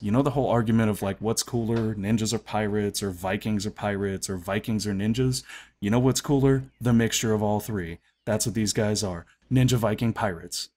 You know the whole argument of like, what's cooler, ninjas or pirates, or Vikings or pirates, or Vikings or ninjas? You know what's cooler? The mixture of all three. That's what these guys are. Ninja, Viking, pirates.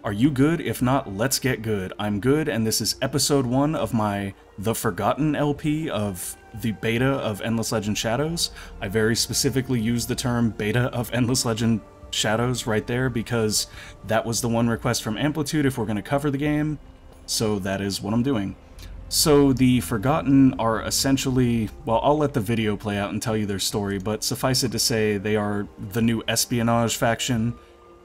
Are you good? If not, let's get good. I'm good, and this is episode 1 of my The Forgotten LP of the beta of Endless Legend Shadows. I very specifically used the term beta of Endless Legend Shadows right there because that was the one request from Amplitude if we're going to cover the game, so that is what I'm doing. So the Forgotten are essentially, well, I'll let the video play out and tell you their story, but suffice it to say they are the new Espionage faction,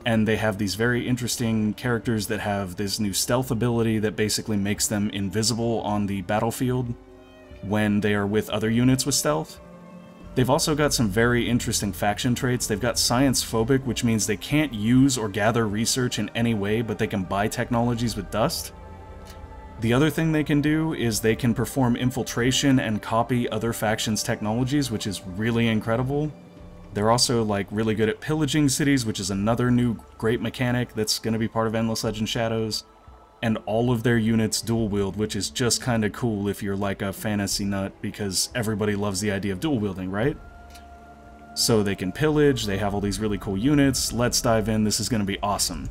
and they have these very interesting characters that have this new stealth ability that basically makes them invisible on the battlefield when they are with other units with stealth. They've also got some very interesting faction traits. They've got science phobic, which means they can't use or gather research in any way, but they can buy technologies with dust. The other thing they can do is they can perform infiltration and copy other factions' technologies, which is really incredible. They're also like really good at pillaging cities, which is another new great mechanic that's going to be part of Endless Legend Shadows. And all of their units dual wield, which is just kind of cool if you're like a fantasy nut, because everybody loves the idea of dual wielding, right? So they can pillage, they have all these really cool units. Let's dive in, this is going to be awesome.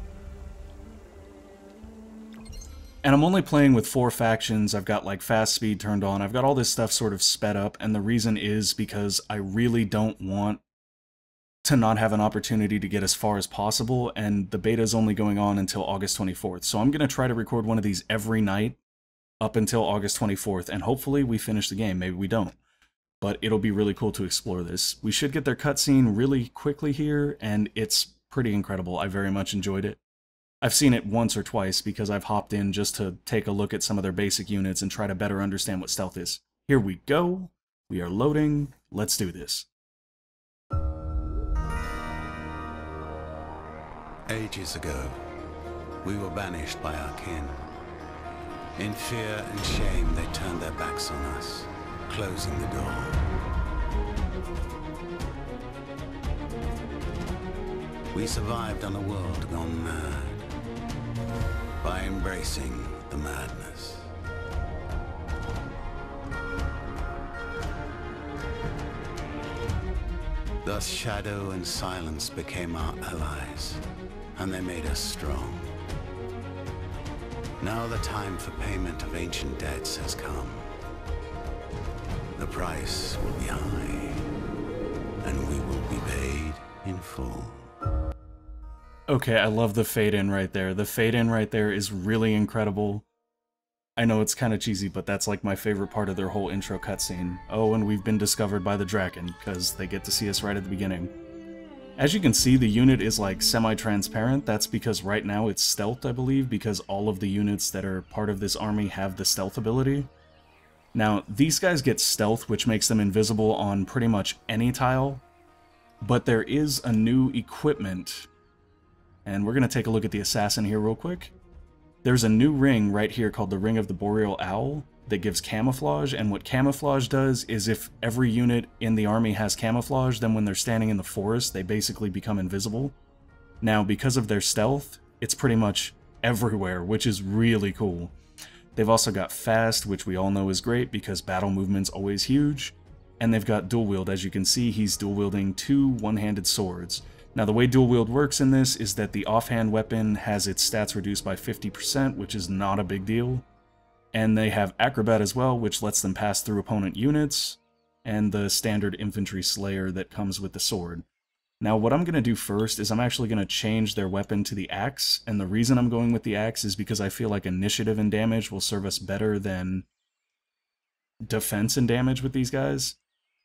And I'm only playing with 4 factions. I've got like fast speed turned on, I've got all this stuff sort of sped up, and the reason is because I really don't want to not have an opportunity to get as far as possible, and the beta is only going on until August 24th. So I'm going to try to record one of these every night up until August 24th, and hopefully we finish the game. Maybe we don't. But it'll be really cool to explore this. We should get their cutscene really quickly here, and it's pretty incredible. I very much enjoyed it. I've seen it once or twice because I've hopped in just to take a look at some of their basic units and try to better understand what stealth is. Here we go. We are loading. Let's do this. Ages ago, we were banished by our kin. In fear and shame, they turned their backs on us, closing the door. We survived on a world gone mad by embracing the madness. Thus, shadow and silence became our allies, and they made us strong. Now the time for payment of ancient debts has come. The price will be high, and we will be paid in full. Okay, I love the fade-in right there. The fade-in right there is really incredible. I know it's kind of cheesy, but that's like my favorite part of their whole intro cutscene. Oh, and we've been discovered by the Draken, because they get to see us right at the beginning. As you can see, the unit is like semi-transparent. That's because right now it's stealthed, I believe, because all of the units that are part of this army have the stealth ability. Now, these guys get stealth, which makes them invisible on pretty much any tile, but there is a new equipment, and we're going to take a look at the assassin here real quick. There's a new ring right here called the Ring of the Boreal Owl that gives camouflage, and what camouflage does is if every unit in the army has camouflage, then when they're standing in the forest, they basically become invisible. Now, because of their stealth, it's pretty much everywhere, which is really cool. They've also got fast, which we all know is great because battle movement's always huge, and they've got dual wield. As you can see, he's dual wielding 2 one-handed swords. Now, the way dual wield works in this is that the offhand weapon has its stats reduced by 50%, which is not a big deal. And they have acrobat as well, which lets them pass through opponent units, and the standard infantry slayer that comes with the sword. Now, what I'm going to do first is I'm actually going to change their weapon to the axe, and the reason I'm going with the axe is because I feel like initiative and damage will serve us better than defense and damage with these guys.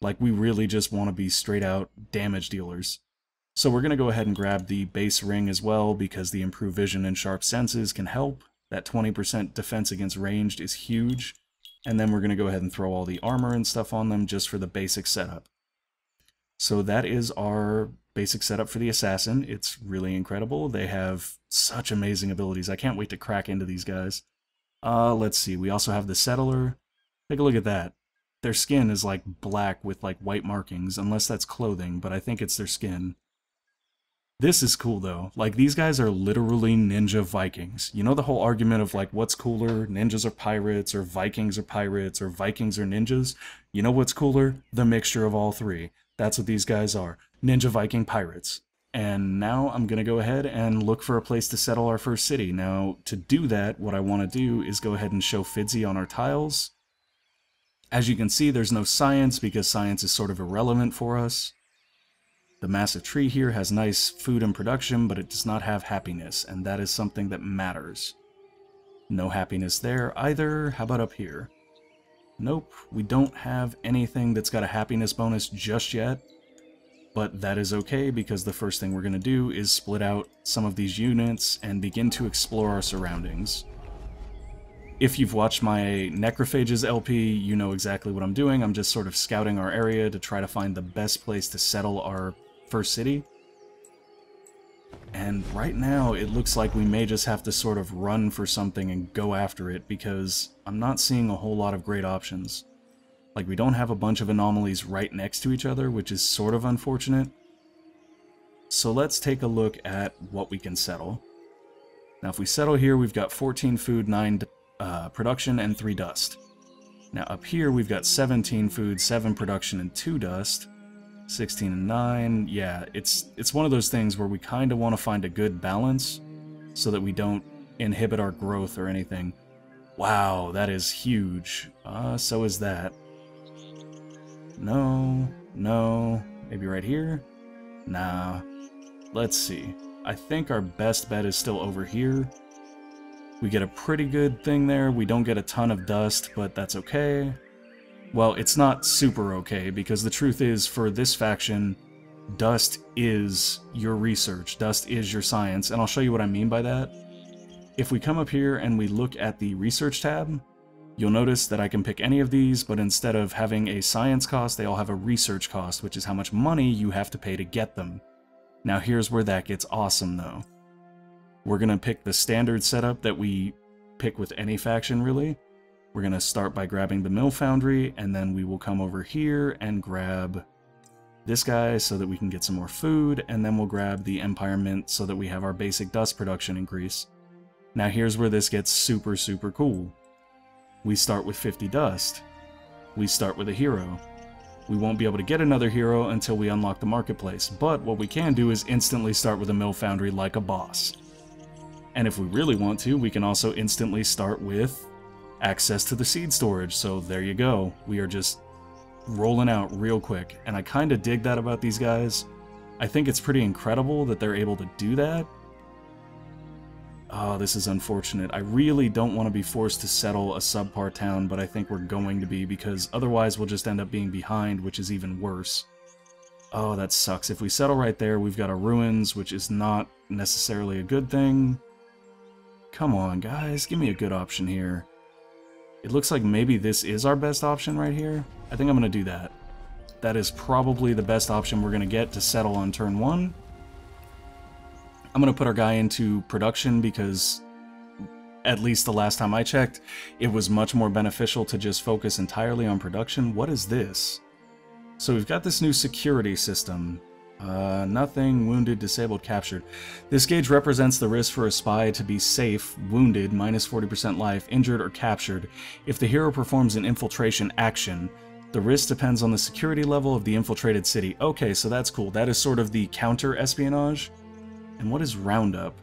Like, we really just want to be straight out damage dealers. So we're going to go ahead and grab the base ring as well, because the improved vision and sharp senses can help. That 20% defense against ranged is huge. And then we're going to go ahead and throw all the armor and stuff on them just for the basic setup. So that is our basic setup for the assassin. It's really incredible. They have such amazing abilities. I can't wait to crack into these guys. Let's see. We also have the settler. Take a look at that. Their skin is like black with like white markings, unless that's clothing, but I think it's their skin. This is cool though. Like, these guys are literally ninja Vikings. You know the whole argument of like, what's cooler? Ninjas are pirates, or Vikings are pirates, or Vikings are ninjas? You know what's cooler? The mixture of all three. That's what these guys are. Ninja Viking pirates. And now I'm gonna go ahead and look for a place to settle our first city. Now, to do that, what I want to do is go ahead and show Fidzy on our tiles. As you can see, there's no science because science is sort of irrelevant for us. The massive tree here has nice food and production, but it does not have happiness, and that is something that matters. No happiness there either. How about up here? Nope, we don't have anything that's got a happiness bonus just yet, but that is okay because the first thing we're going to do is split out some of these units and begin to explore our surroundings. If you've watched my Necrophages LP, you know exactly what I'm doing. I'm just sort of scouting our area to try to find the best place to settle our first city. And right now, it looks like we may just have to sort of run for something and go after it, because I'm not seeing a whole lot of great options. Like, we don't have a bunch of anomalies right next to each other, which is sort of unfortunate. So let's take a look at what we can settle. Now, if we settle here, we've got 14 food, 9 production, and 3 dust. Now, up here, we've got 17 food, 7 production, and 2 dust. 16 and 9, yeah, it's one of those things where we kind of want to find a good balance so that we don't inhibit our growth or anything. Wow, that is huge. So is that. No, maybe right here? Nah, let's see. I think our best bet is still over here. We get a pretty good thing there. We don't get a ton of dust, but that's okay. Well, it's not super okay, because the truth is, for this faction, dust is your research, dust is your science, and I'll show you what I mean by that. If we come up here and we look at the research tab, you'll notice that I can pick any of these, but instead of having a science cost, they all have a research cost, which is how much money you have to pay to get them. Now here's where that gets awesome, though. We're going to pick the standard setup that we pick with any faction, really. We're going to start by grabbing the mill foundry, and then we will come over here and grab this guy so that we can get some more food, and then we'll grab the Empire Mint so that we have our basic dust production increase. Now here's where this gets super, super cool. We start with 50 dust. We start with a hero. We won't be able to get another hero until we unlock the marketplace, but what we can do is instantly start with a mill foundry like a boss. And if we really want to, we can also instantly start with access to the seed storage, so there you go. We are just rolling out real quick, and I kind of dig that about these guys. I think it's pretty incredible that they're able to do that. Oh, this is unfortunate. I really don't want to be forced to settle a subpar town, but I think we're going to be, because otherwise we'll just end up being behind, which is even worse. Oh, that sucks. If we settle right there, we've got a ruins, which is not necessarily a good thing. Come on, guys, give me a good option here. It looks like maybe this is our best option right here. I think I'm going to do that. That is probably the best option we're going to get to settle on turn 1. I'm going to put our guy into production because, at least the last time I checked, it was much more beneficial to just focus entirely on production. What is this? So we've got this new security system. Nothing, wounded, disabled, captured. This gauge represents the risk for a spy to be safe, wounded, minus 40% life, injured, or captured if the hero performs an infiltration action. The risk depends on the security level of the infiltrated city. Okay, so that's cool. That is sort of the counter-espionage. And what is roundup?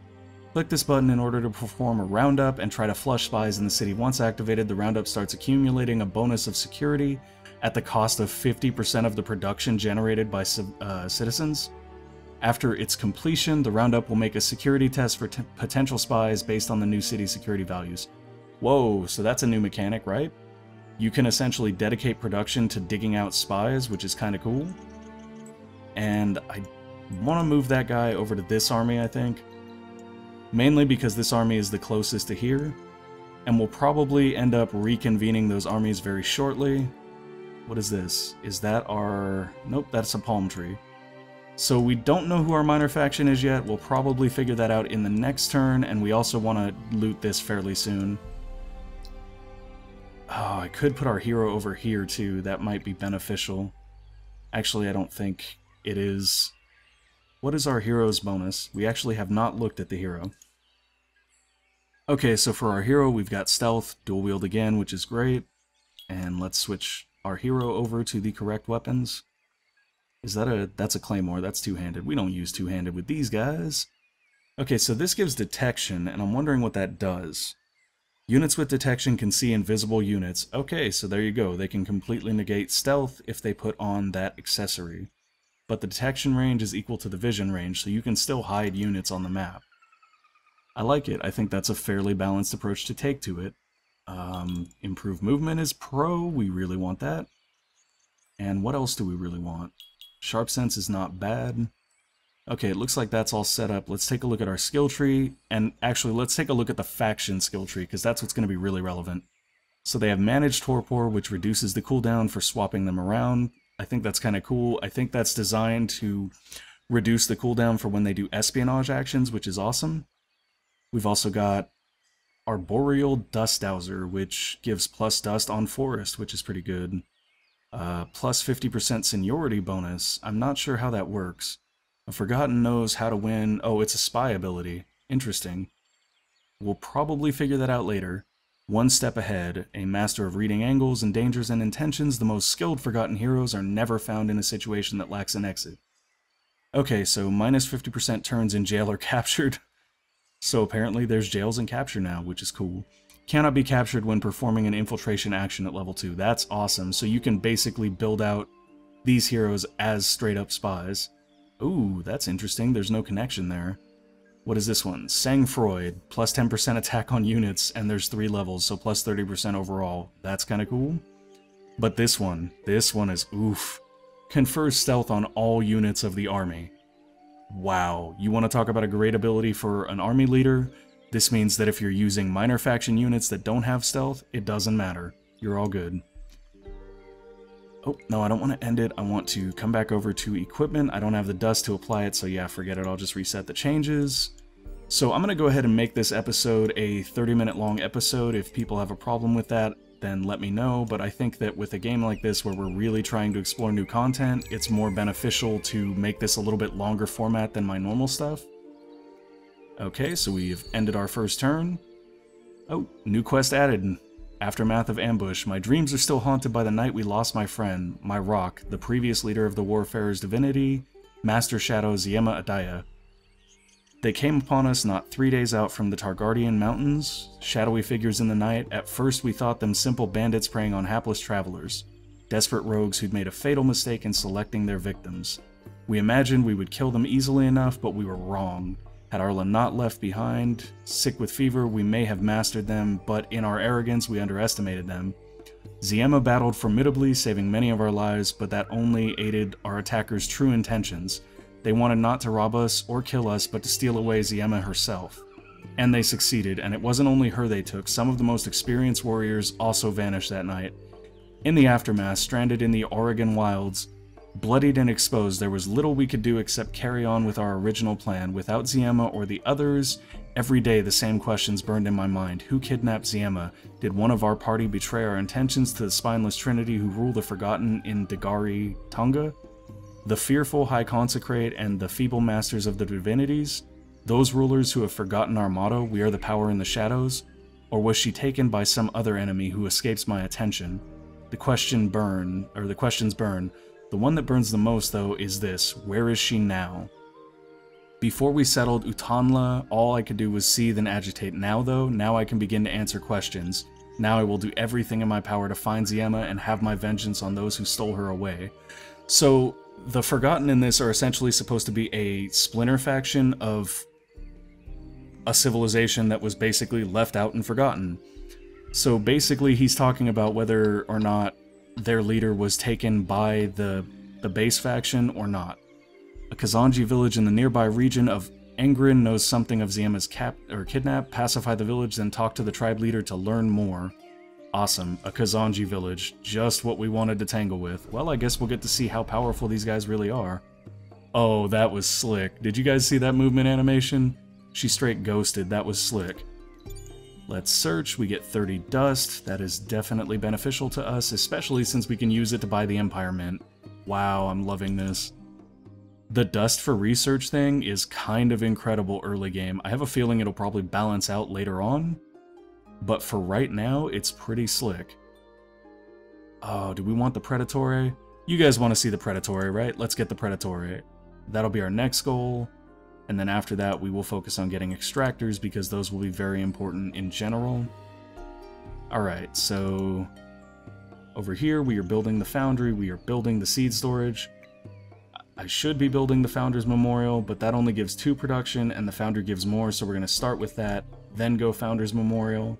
Click this button in order to perform a roundup and try to flush spies in the city. Once activated, the roundup starts accumulating a bonus of security at the cost of 50% of the production generated by citizens. After its completion, the roundup will make a security test for potential spies based on the new city security values. Whoa, so that's a new mechanic, right? You can essentially dedicate production to digging out spies, which is kind of cool. And I want to move that guy over to this army, I think. Mainly because this army is the closest to here. And we'll probably end up reconvening those armies very shortly. What is this? Is that our... Nope, that's a palm tree. So we don't know who our minor faction is yet. We'll probably figure that out in the next turn, and we also want to loot this fairly soon. Oh, I could put our hero over here too. That might be beneficial. Actually, I don't think it is. what is our hero's bonus? We actually have not looked at the hero. Okay, so for our hero, we've got stealth, dual wield again, which is great. And let's switch our hero over to the correct weapons. Is that that's a claymore, that's two-handed. We don't use two-handed with these guys. Okay, so this gives detection, and I'm wondering what that does. Units with detection can see invisible units. Okay, so there you go. They can completely negate stealth if they put on that accessory. But the detection range is equal to the vision range, so you can still hide units on the map. I like it. I think that's a fairly balanced approach to take to it. Improved movement is pro. We really want that. And what else do we really want? Sharp sense is not bad. Okay, it looks like that's all set up. Let's take a look at our skill tree. And actually, let's take a look at the faction skill tree, because that's what's going to be really relevant. So they have Managed Torpor, which reduces the cooldown for swapping them around. I think that's kind of cool. I think that's designed to reduce the cooldown for when they do espionage actions, which is awesome. We've also got Arboreal Dust Dowser, which gives plus dust on forest, which is pretty good. Plus 50% seniority bonus. I'm not sure how that works. A Forgotten knows how to win. Oh, it's a spy ability. Interesting. We'll probably figure that out later. One step ahead, a master of reading angles and dangers and intentions. The most skilled Forgotten heroes are never found in a situation that lacks an exit. Okay, so minus 50% turns in jail are captured. So apparently there's jails in capture now, which is cool. Cannot be captured when performing an infiltration action at level 2. That's awesome. So you can basically build out these heroes as straight up spies. Ooh, that's interesting. There's no connection there. What is this one? Sang-Froid, plus 10% attack on units, and there's 3 levels, so plus 30% overall. That's kind of cool. But this one is oof. Confers stealth on all units of the army. Wow, you want to talk about a great ability for an army leader? This means that if you're using minor faction units that don't have stealth, it doesn't matter. You're all good. Oh, no, I don't want to end it. I want to come back over to equipment. I don't have the dust to apply it, so yeah, forget it. I'll just reset the changes. So I'm going to go ahead and make this episode a 30-minute long episode. If people have a problem with that, then let me know. But I think that with a game like this where we're really trying to explore new content, it's more beneficial to make this a little bit longer format than my normal stuff. Okay, so we've ended our first turn. Oh, new quest added. Aftermath of Ambush. My dreams are still haunted by the night we lost my friend, my rock, the previous leader of the Warfarer's divinity, Master Shadow Ziema Adaya. They came upon us not 3 days out from the Targardian Mountains, shadowy figures in the night. At first we thought them simple bandits preying on hapless travelers, desperate rogues who'd made a fatal mistake in selecting their victims. We imagined we would kill them easily enough, but we were wrong. Had Arla not left behind, sick with fever, we may have mastered them, but in our arrogance we underestimated them. Ziema battled formidably, saving many of our lives, but that only aided our attackers' true intentions. They wanted not to rob us or kill us, but to steal away Ziema herself. And they succeeded, and it wasn't only her they took. Some of the most experienced warriors also vanished that night. In the aftermath, stranded in the Oregon wilds, bloodied and exposed, there was little we could do except carry on with our original plan. Without Ziema or the others, every day the same questions burned in my mind. Who kidnapped Ziema? Did one of our party betray our intentions to the spineless trinity who rule the Forgotten in Dagari Tonga? The fearful High Consecrate and the feeble masters of the divinities? Those rulers who have forgotten our motto, we are the power in the shadows? Or was she taken by some other enemy who escapes my attention? The questions burn. The one that burns the most, though, is this: where is she now? Before we settled Utanla, all I could do was seethe and agitate. Now I can begin to answer questions. Now I will do everything in my power to find Ziema and have my vengeance on those who stole her away. So, the Forgotten in this are essentially supposed to be a splinter faction of a civilization that was basically left out and forgotten. So basically he's talking about whether or not their leader was taken by the base faction or not. A Kazanji village in the nearby region of Engrin knows something of Ziema's kidnap. Pacify the village, then talk to the tribe leader to learn more. Awesome, a Kazanji village, just what we wanted to tangle with. Well, I guess we'll get to see how powerful these guys really are. Oh, that was slick. Did you guys see that movement animation? She straight ghosted, that was slick. Let's search, we get 30 dust. That is definitely beneficial to us, especially since we can use it to buy the Empire Mint. Wow, I'm loving this. The dust for research thing is kind of incredible early game. I have a feeling it'll probably balance out later on, but for right now, it's pretty slick. Oh, do we want the Predatory? You guys want to see the Predatory, right? Let's get the Predatory. That'll be our next goal, and then after that, we will focus on getting extractors because those will be very important in general. Alright, so over here, we are building the foundry, we are building the seed storage. I should be building the Founders Memorial, but that only gives 2 production, and the Foundry gives more, so we're going to start with that, then go Founders Memorial,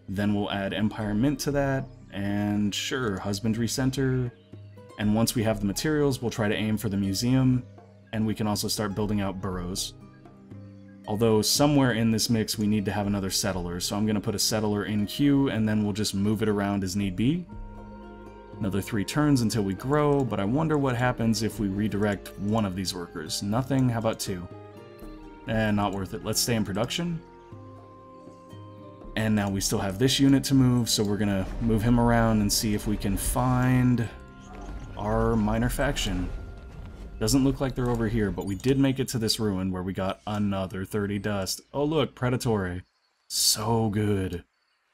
then we'll add Empire Mint to that, and sure, Husbandry Center, and once we have the materials, we'll try to aim for the museum, and we can also start building out burrows. Although, somewhere in this mix, we need to have another settler, so I'm going to put a settler in queue, and then we'll just move it around as need be. Another 3 turns until we grow, but I wonder what happens if we redirect one of these workers. Nothing? How about 2? Not worth it. Let's stay in production. And now we still have this unit to move, so we're gonna move him around and see if we can find our minor faction. Doesn't look like they're over here, but we did make it to this ruin where we got another 30 dust. Oh look, Predatory. So good.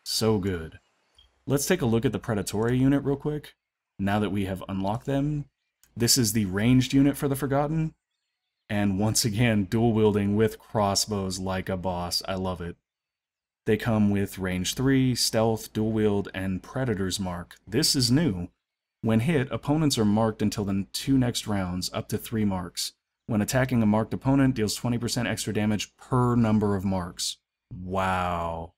So good. Let's take a look at the Predatory unit real quick, now that we have unlocked them. This is the ranged unit for the Forgotten, and once again, dual wielding with crossbows like a boss. I love it. They come with range 3, stealth, dual wield, and Predator's Mark. This is new. When hit, opponents are marked until the 2 next rounds, up to 3 marks. When attacking a marked opponent, deals 20% extra damage per number of marks. Wow.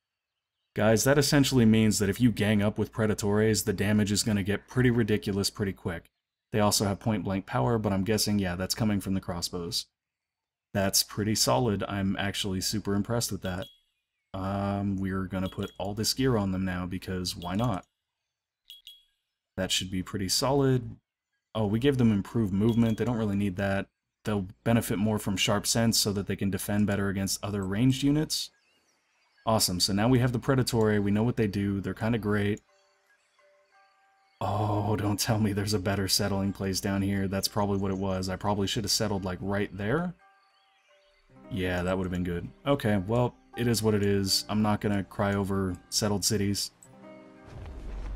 Guys, that essentially means that if you gang up with Predatories, the damage is going to get pretty ridiculous pretty quick. They also have point-blank power, but I'm guessing, yeah, that's coming from the crossbows. That's pretty solid. I'm actually super impressed with that. We're going to put all this gear on them now, because why not? That should be pretty solid. Oh, we gave them improved movement. They don't really need that. They'll benefit more from sharp sense so that they can defend better against other ranged units. Awesome, so now we have the Predatory, we know what they do, they're kind of great. Oh, don't tell me there's a better settling place down here. That's probably what it was. I probably should have settled, like, right there. Yeah, that would have been good. Okay, well, it is what it is. I'm not gonna cry over settled cities.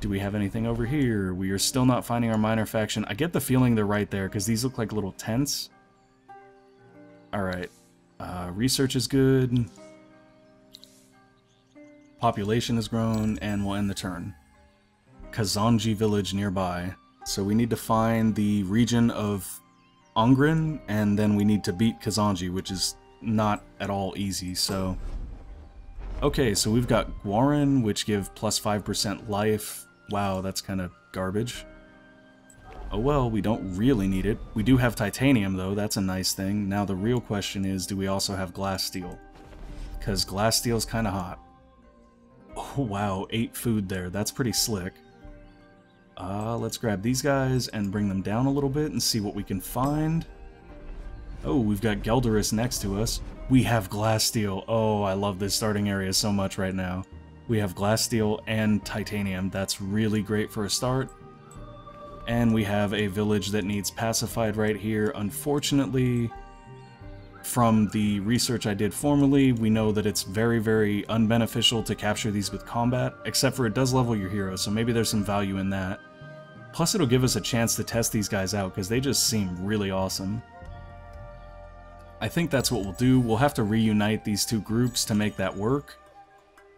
Do we have anything over here? We are still not finding our minor faction. I get the feeling they're right there, because these look like little tents. Alright. Research is good. Population has grown, and we'll end the turn. Kazanji village nearby. So we need to find the region of Ungrin, and then we need to beat Kazanji, which is not at all easy, so... Okay, so we've got Guarin, which give plus 5% life. Wow, that's kind of garbage. Oh well, we don't really need it. We do have titanium, though. That's a nice thing. Now the real question is, do we also have glass steel? Because glass steel's kind of hot. Oh wow, 8 food there. That's pretty slick. Let's grab these guys and bring them down a little bit and see what we can find. Oh, we've got Gelderus next to us. We have glass steel. Oh, I love this starting area so much right now. We have glass steel and titanium. That's really great for a start. And we have a village that needs pacified right here. Unfortunately, from the research I did formerly, we know that it's very, very unbeneficial to capture these with combat, except for it does level your hero, so maybe there's some value in that. Plus it'll give us a chance to test these guys out, because they just seem really awesome. I think that's what we'll do. We'll have to reunite these 2 groups to make that work.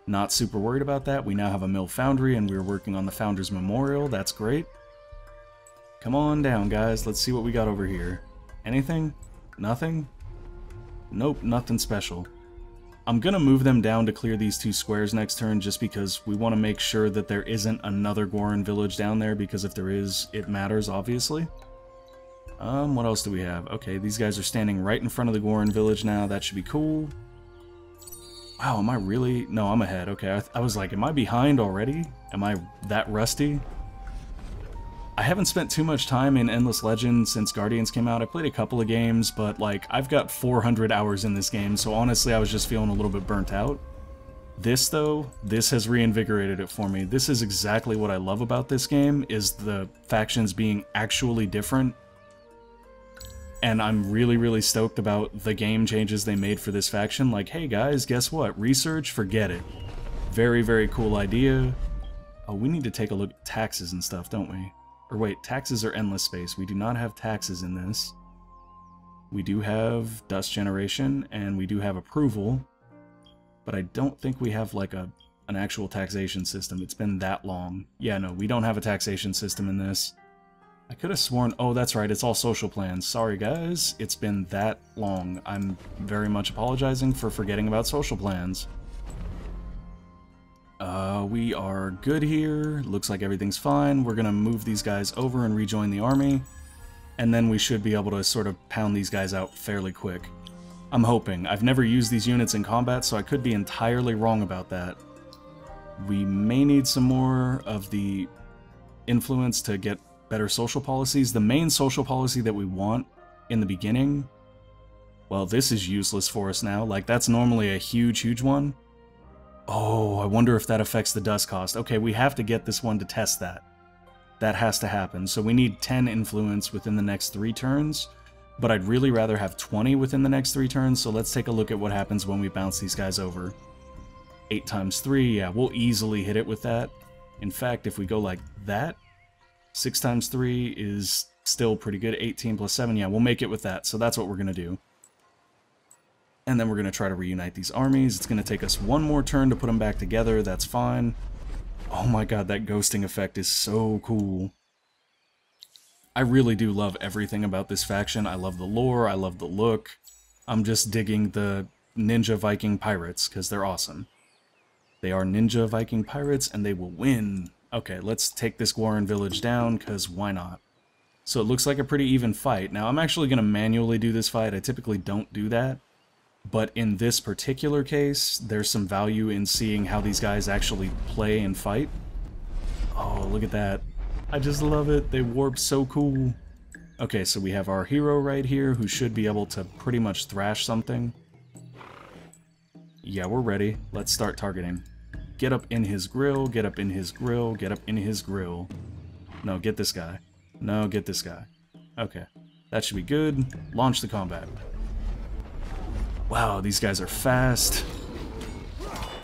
Not super worried about that. We now have a mill foundry, and we're working on the Founders Memorial. That's great. Come on down, guys. Let's see what we got over here. Anything? Nothing? Nope, nothing special. I'm gonna move them down to clear these 2 squares next turn, just because we want to make sure that there isn't another Goran village down there, because if there is, it matters, obviously. What else do we have? Okay, these guys are standing right in front of the Goran village now. That should be cool. Wow, am I really... No, I'm ahead. Okay, I was like, am I behind already? Am I that rusty? I haven't spent too much time in Endless Legend since Guardians came out. I played a couple of games, but like, I've got 400 hours in this game, so honestly I was just feeling a little bit burnt out. This though, this has reinvigorated it for me. This is exactly what I love about this game, is the factions being actually different. And I'm really, really stoked about the game changes they made for this faction. Like, hey guys, guess what? Research, forget it. Very, very cool idea. Oh, we need to take a look at taxes and stuff, don't we? Or wait, taxes are endless space. We do not have taxes in this. We do have dust generation, and we do have approval. But I don't think we have, like, an actual taxation system. It's been that long. Yeah, no, we don't have a taxation system in this. I could have sworn... Oh, that's right, it's all social plans. Sorry, guys. It's been that long. I'm very much apologizing for forgetting about social plans. We are good here. Looks like everything's fine. We're gonna move these guys over and rejoin the army. And then we should be able to sort of pound these guys out fairly quick. I'm hoping. I've never used these units in combat, so I could be entirely wrong about that. We may need some more of the influence to get better social policies. The main social policy that we want in the beginning... Well, this is useless for us now. Like, that's normally a huge, huge one. Oh, I wonder if that affects the dust cost. Okay, we have to get this one to test that. That has to happen. So we need 10 influence within the next 3 turns, but I'd really rather have 20 within the next 3 turns, so let's take a look at what happens when we bounce these guys over. 8 times 3, yeah, we'll easily hit it with that. In fact, if we go like that, 6 times 3 is still pretty good. 18 plus 7, yeah, we'll make it with that, so that's what we're going to do. And then we're going to try to reunite these armies. It's going to take us one more turn to put them back together. That's fine. Oh my god, that ghosting effect is so cool. I really do love everything about this faction. I love the lore. I love the look. I'm just digging the Ninja Viking Pirates, because they're awesome. They are Ninja Viking Pirates, and they will win. Okay, let's take this Guaran village down, because why not? So it looks like a pretty even fight. Now, I'm actually going to manually do this fight. I typically don't do that. But in this particular case, there's some value in seeing how these guys actually play and fight. Oh, look at that. I just love it. They warp so cool. Okay, so we have our hero right here who should be able to pretty much thrash something. Yeah, we're ready. Let's start targeting. Get up in his grill, get up in his grill, get up in his grill. No, get this guy. No, get this guy. Okay, that should be good. Launch the combat. Wow, these guys are fast.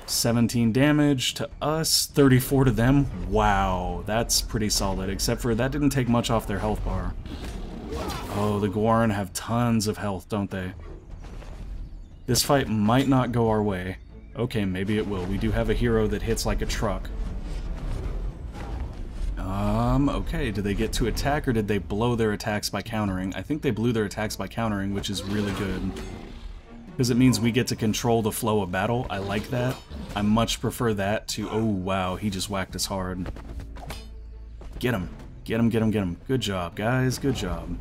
17 damage to us, 34 to them. Wow, that's pretty solid, except for that didn't take much off their health bar. Oh, the Guaran have tons of health, don't they? This fight might not go our way. Okay, maybe it will. We do have a hero that hits like a truck. Okay, did they get to attack or did they blow their attacks by countering? I think they blew their attacks by countering, which is really good. Because it means we get to control the flow of battle. I like that. I much prefer that to... Oh, wow, he just whacked us hard. Get him. Get him, get him, get him. Good job, guys. Good job.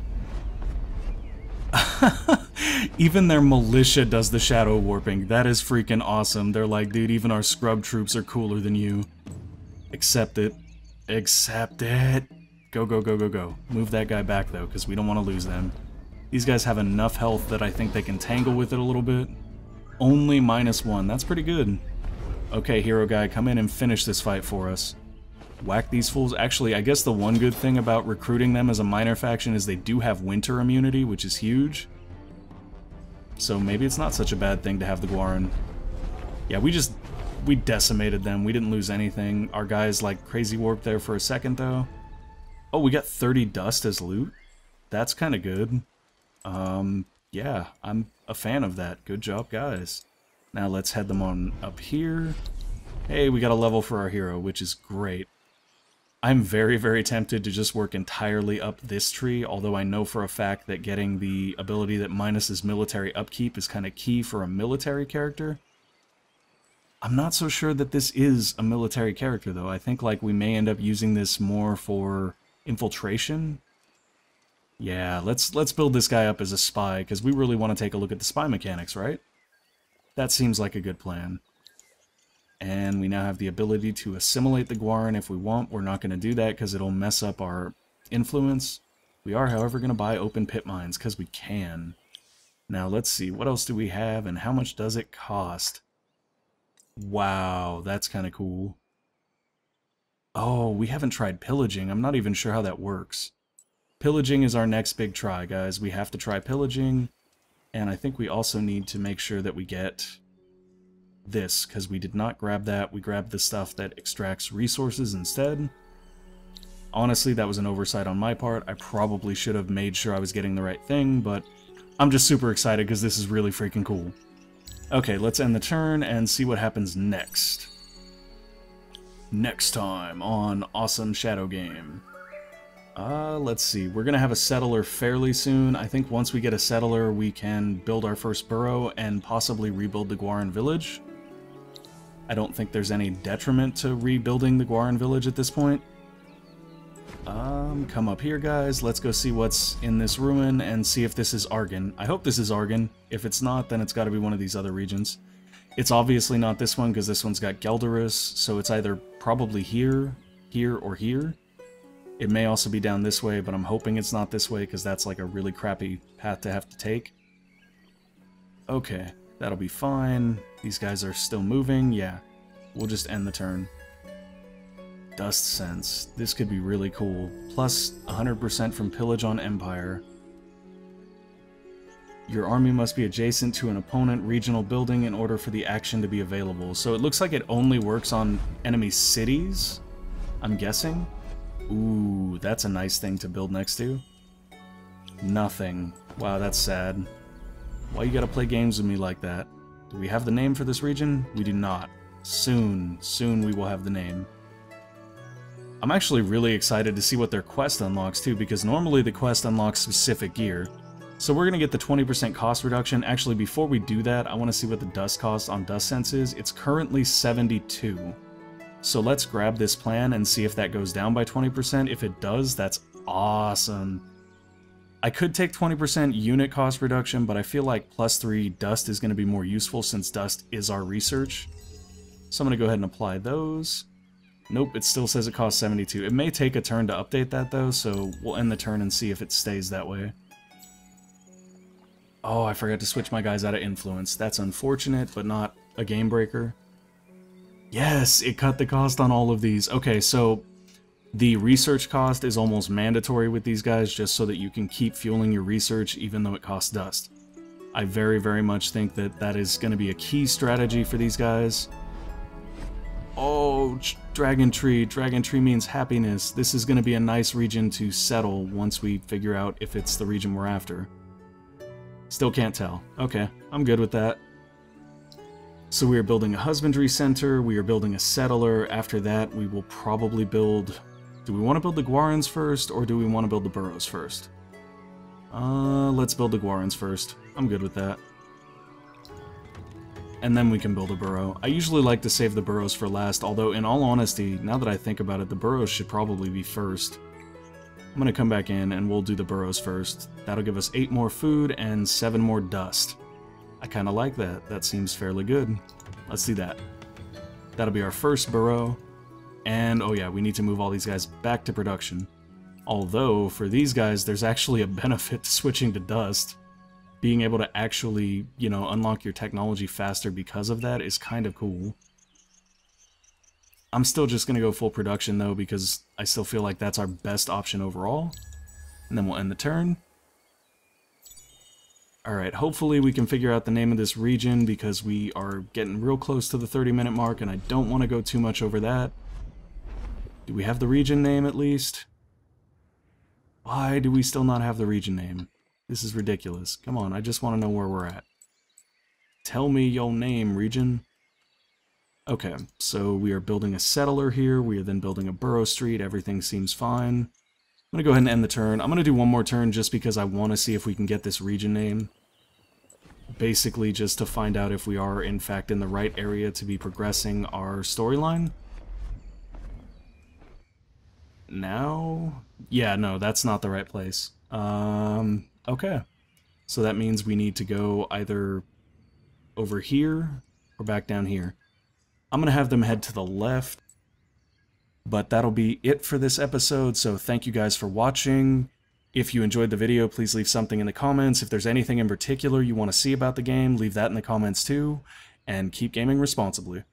Even their militia does the shadow warping. That is freaking awesome. They're like, dude, even our scrub troops are cooler than you. Accept it. Accept it. Go, go, go, go, go. Move that guy back, though, because we don't want to lose them. These guys have enough health that I think they can tangle with it a little bit. Only -1. That's pretty good. Okay, hero guy, come in and finish this fight for us. Whack these fools. Actually, I guess the one good thing about recruiting them as a minor faction is they do have winter immunity, which is huge. So maybe it's not such a bad thing to have the Guaran. Yeah, we decimated them. We didn't lose anything. Our guys, like, crazy warped there for a second, though. Oh, we got 30 dust as loot? That's kind of good. Yeah, I'm a fan of that. Good job, guys. Now let's head them on up here. Hey, we got a level for our hero, which is great. I'm very, very tempted to just work entirely up this tree, although I know for a fact that getting the ability that minuses military upkeep is kind of key for a military character. I'm not so sure that this is a military character, though. I think, like, we may end up using this more for infiltration. Yeah, let's build this guy up as a spy, because we really want to take a look at the spy mechanics, right? That seems like a good plan. And we now have the ability to assimilate the Guaran if we want. We're not going to do that because it'll mess up our influence. We are, however, going to buy open pit mines, because we can. Now, let's see, what else do we have, and how much does it cost? Wow, that's kind of cool. Oh, we haven't tried pillaging. I'm not even sure how that works. Pillaging is our next big try, guys. We have to try pillaging, and I think we also need to make sure that we get this, because we did not grab that. We grabbed the stuff that extracts resources instead. Honestly, that was an oversight on my part. I probably should have made sure I was getting the right thing, but I'm just super excited because this is really freaking cool. Okay, let's end the turn and see what happens next. Next time on Awesome Shadow Game. Let's see. We're gonna have a settler fairly soon. I think once we get a settler, we can build our first burrow and possibly rebuild the Guaran village. I don't think there's any detriment to rebuilding the Guaran village at this point. Come up here, guys. Let's go see what's in this ruin and see if this is Argon. I hope this is Argon. If it's not, then it's got to be one of these other regions. It's obviously not this one, because this one's got Gelderus, so it's either probably here, here, or here. It may also be down this way, but I'm hoping it's not this way, because that's like a really crappy path to have to take. Okay, that'll be fine. These guys are still moving. Yeah, we'll just end the turn. Dust Sense. This could be really cool. Plus 100% from Pillage on Empire. Your army must be adjacent to an opponent regional building in order for the action to be available. So it looks like it only works on enemy cities, I'm guessing. Ooh, that's a nice thing to build next to. Nothing. Wow, that's sad. Why you gotta play games with me like that? Do we have the name for this region? We do not. Soon we will have the name. I'm actually really excited to see what their quest unlocks too, because normally the quest unlocks specific gear. So we're going to get the 20% cost reduction. Actually, before we do that, I want to see what the dust cost on Dust Sense is. It's currently 72. So let's grab this plan and see if that goes down by 20%. If it does, that's awesome. I could take 20% unit cost reduction, but I feel like +3 dust is going to be more useful since dust is our research. So I'm going to go ahead and apply those. Nope, it still says it costs 72. It may take a turn to update that though, so we'll end the turn and see if it stays that way. Oh, I forgot to switch my guys out of influence. That's unfortunate, but not a game breaker. Yes, it cut the cost on all of these. Okay, so the research cost is almost mandatory with these guys just so that you can keep fueling your research even though it costs dust. I very, very much think that that is going to be a key strategy for these guys. Oh, Dragon Tree. Dragon Tree means happiness. This is going to be a nice region to settle once we figure out if it's the region we're after. Still can't tell. Okay, I'm good with that. So we are building a husbandry center, we are building a settler. After that, we will probably build... Do we want to build the Guarans first, or do we want to build the burrows first? Let's build the Guarans first. I'm good with that. And then we can build a burrow. I usually like to save the burrows for last, although in all honesty, now that I think about it, the burrows should probably be first. I'm gonna come back in and we'll do the burrows first. That'll give us 8 more food and 7 more dust. I kinda like that. That seems fairly good. Let's do that. That'll be our first burrow. And, oh yeah, we need to move all these guys back to production. Although, for these guys, there's actually a benefit to switching to dust. Being able to actually, you know, unlock your technology faster because of that is kind of cool. I'm still just going to go full production, though, because I still feel like that's our best option overall. And then we'll end the turn. Alright, hopefully we can figure out the name of this region, because we are getting real close to the 30-minute mark, and I don't want to go too much over that. Do we have the region name, at least? Why do we still not have the region name? This is ridiculous. Come on, I just want to know where we're at. Tell me your name, region. Okay, so we are building a settler here. We are then building a burrow street. Everything seems fine. I'm going to go ahead and end the turn. I'm going to do one more turn just because I want to see if we can get this region name. Basically just to find out if we are, in fact, in the right area to be progressing our storyline. Now? Yeah, no, that's not the right place. Okay. So that means we need to go either over here or back down here. I'm going to have them head to the left. But that'll be it for this episode, so thank you guys for watching. If you enjoyed the video, please leave something in the comments. If there's anything in particular you want to see about the game, leave that in the comments too. And keep gaming responsibly.